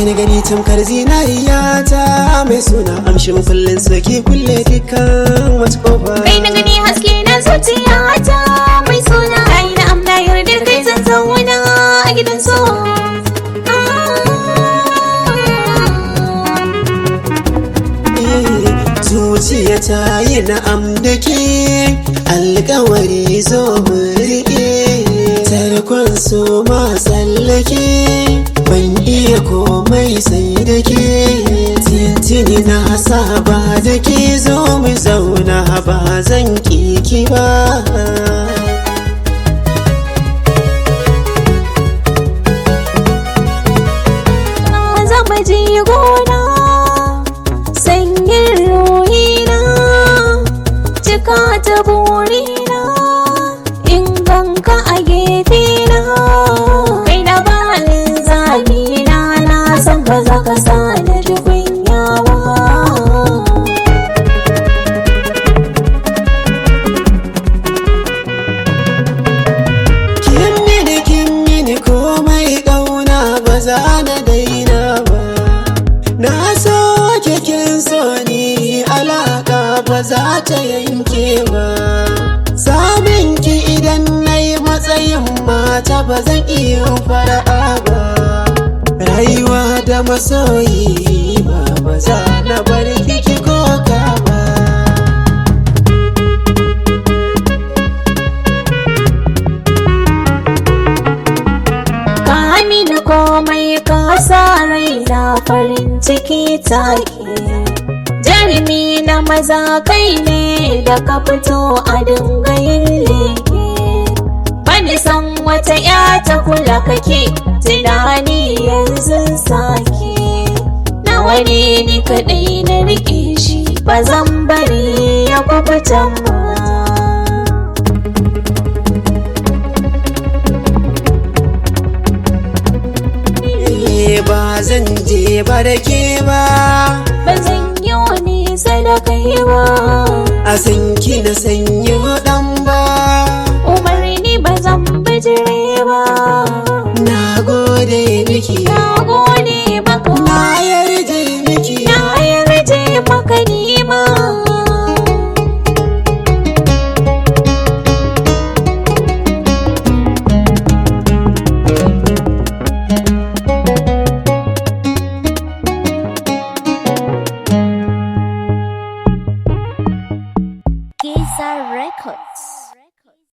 na gani tamkar zinariya ta mai suna amshin kullun soke kulle dukkan wata kofa. Kai na gani haske na zuciya ta mai suna kai na amna yarda kai zan zauna a gidan so. Zuciya ta yi na'am da ke alkawari zo mu riƙe tarkon so ma tsallake ban iya komai sai da ke tintini na saba da ke zo mu zauna ba zan ƙiki ba. Zama je gona sanyin ruhina cika ta burina in ganka a gefena kai na balin zamina na san ba za ka sa da ji kunya ba. Kin mini komai ƙauna ba za na daina ba. Na so kin so ni alaka ba za ta yanke ba. Samin ki idan na yi matsayin mata ba zan iya fara'a ba. Rayuwa da masoyi ba za na bar ki koka ba. Ka mini komai ka sa raina farin ciki take. Jarumi na maza kai ne da ka fito a dinga yin leke. Bani san wata ya ta kula kake tunani yanzu sake. Na wani ni kaɗai na riƙe shi ba zan bari ya kubutan ba. Ba zan je ba da ke ba. Ba zan yi wani sadakai ba. A san ki na sanyi ɗan ba. Umarni ba zan bijire ba. Na gode miki. Na gode maka. Na yarje miki. Na yarje maka nima. Giza Records.